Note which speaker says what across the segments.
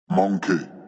Speaker 1: Monkey.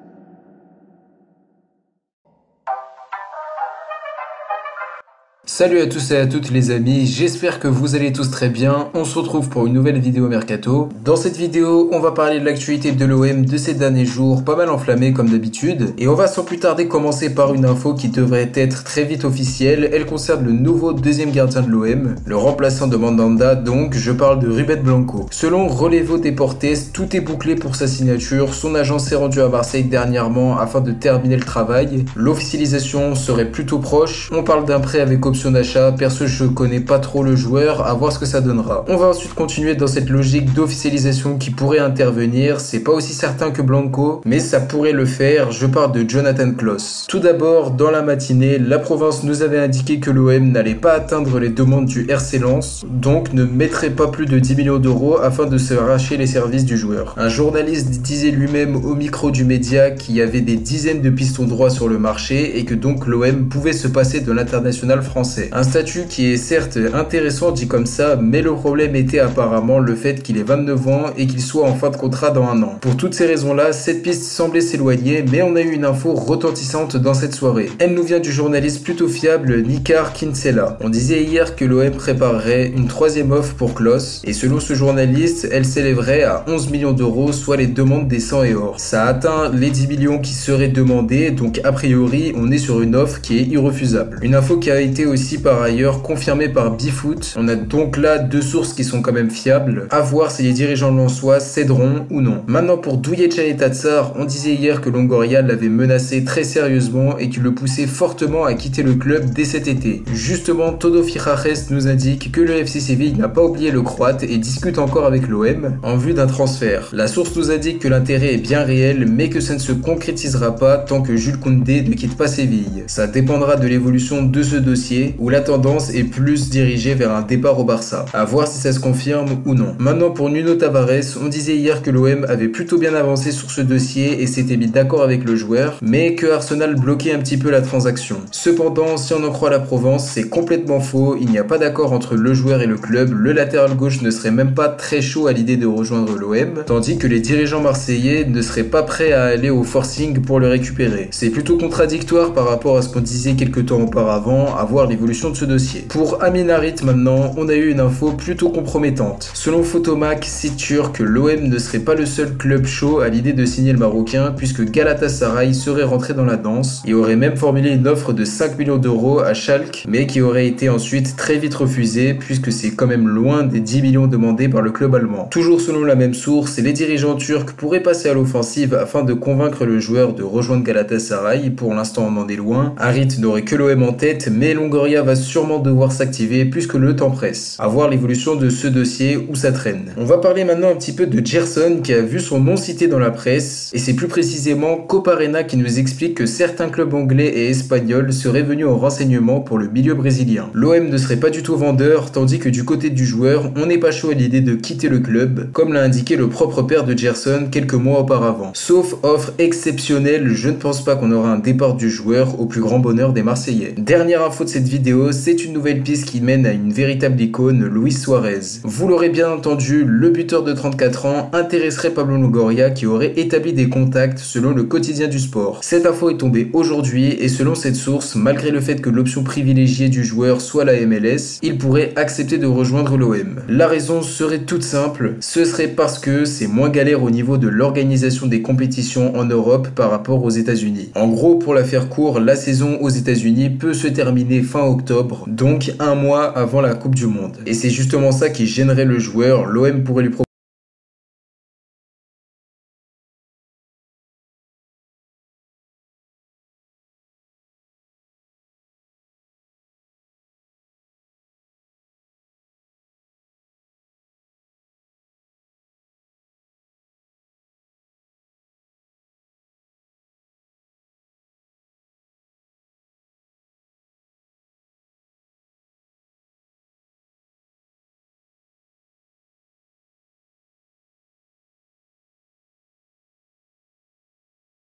Speaker 2: Salut à tous et à toutes les amis, j'espère que vous allez tous très bien. On se retrouve pour une nouvelle vidéo Mercato. Dans cette vidéo, on va parler de l'actualité de l'OM de ces derniers jours, pas mal enflammée comme d'habitude. Et on va sans plus tarder commencer par une info qui devrait être très vite officielle. Elle concerne le nouveau deuxième gardien de l'OM, le remplaçant de Mandanda, donc je parle de Ruben Blanco. Selon Relevo Deportes, tout est bouclé pour sa signature. Son agent s'est rendu à Marseille dernièrement afin de terminer le travail. L'officialisation serait plutôt proche. On parle d'un prêt avec option d'achat. Perso, je connais pas trop le joueur, à voir ce que ça donnera. On va ensuite continuer dans cette logique d'officialisation qui pourrait intervenir. C'est pas aussi certain que Blanco, mais ça pourrait le faire. Je parle de Jonathan Klaus. Tout d'abord, dans la matinée, la province nous avait indiqué que l'OM n'allait pas atteindre les demandes du RC Lens, donc ne mettrait pas plus de 10 millions d'euros afin de se racheter les services du joueur. Un journaliste disait lui-même au micro du média qu'il y avait des dizaines de pistons droits sur le marché et que donc l'OM pouvait se passer de l'international français. Un statut qui est certes intéressant dit comme ça, mais le problème était apparemment le fait qu'il ait 29 ans et qu'il soit en fin de contrat dans un an. Pour toutes ces raisons-là, cette piste semblait s'éloigner, mais on a eu une info retentissante dans cette soirée. Elle nous vient du journaliste plutôt fiable Nikar Kinsella. On disait hier que l'OM préparerait une troisième offre pour Klaus, et selon ce journaliste, elle s'élèverait à 11 millions d'euros, soit les demandes des 100 et or. Ça atteint les 10 millions qui seraient demandés, donc a priori, on est sur une offre qui est irrefusable. Une info qui a été aussi par ailleurs confirmé par Bifoot. On a donc là deux sources qui sont quand même fiables. À voir si les dirigeants lensois céderont ou non. Maintenant pour Douye Tatsar, on disait hier que Longoria l'avait menacé très sérieusement et qu'il le poussait fortement à quitter le club dès cet été. Justement, Todo Fichajes nous indique que le FC Séville n'a pas oublié le Croate et discute encore avec l'OM en vue d'un transfert. La source nous indique que l'intérêt est bien réel mais que ça ne se concrétisera pas tant que Jules Koundé ne quitte pas Séville. Ça dépendra de l'évolution de ce dossier où la tendance est plus dirigée vers un départ au Barça. À voir si ça se confirme ou non. Maintenant pour Nuno Tavares, on disait hier que l'OM avait plutôt bien avancé sur ce dossier et s'était mis d'accord avec le joueur, mais que Arsenal bloquait un petit peu la transaction. Cependant, si on en croit la Provence, c'est complètement faux, il n'y a pas d'accord entre le joueur et le club, le latéral gauche ne serait même pas très chaud à l'idée de rejoindre l'OM, tandis que les dirigeants marseillais ne seraient pas prêts à aller au forcing pour le récupérer. C'est plutôt contradictoire par rapport à ce qu'on disait quelques temps auparavant, à voir l'évolution de ce dossier. Pour Amin Harit maintenant, on a eu une info plutôt compromettante. Selon Photomac, cite que l'OM ne serait pas le seul club chaud à l'idée de signer le Marocain puisque Galatasaray serait rentré dans la danse et aurait même formulé une offre de 5 millions d'euros à Schalke mais qui aurait été ensuite très vite refusée puisque c'est quand même loin des 10 millions demandés par le club allemand. Toujours selon la même source, les dirigeants turcs pourraient passer à l'offensive afin de convaincre le joueur de rejoindre Galatasaray. Pour l'instant on en est loin. Harit n'aurait que l'OM en tête mais Longoria va sûrement devoir s'activer puisque le temps presse. À voir l'évolution de ce dossier où ça traîne. On va parler maintenant un petit peu de Gerson qui a vu son nom cité dans la presse et c'est plus précisément Coparena qui nous explique que certains clubs anglais et espagnols seraient venus en renseignement pour le milieu brésilien. L'OM ne serait pas du tout vendeur tandis que du côté du joueur on n'est pas chaud à l'idée de quitter le club comme l'a indiqué le propre père de Gerson quelques mois auparavant. Sauf offre exceptionnelle, je ne pense pas qu'on aura un départ du joueur au plus grand bonheur des Marseillais. Dernière info de cette vidéo, c'est une nouvelle piste qui mène à une véritable icône, Luis Suarez. Vous l'aurez bien entendu, le buteur de 34 ans intéresserait Pablo Longoria qui aurait établi des contacts selon le quotidien du sport. Cette info est tombée aujourd'hui et selon cette source, malgré le fait que l'option privilégiée du joueur soit la MLS, il pourrait accepter de rejoindre l'OM. La raison serait toute simple, ce serait parce que c'est moins galère au niveau de l'organisation des compétitions en Europe par rapport aux États-Unis. En gros, pour la faire court, la saison aux États-Unis peut se terminer fin octobre, donc un mois avant la Coupe du Monde. Et c'est justement ça qui gênerait le joueur, l'OM pourrait lui proposer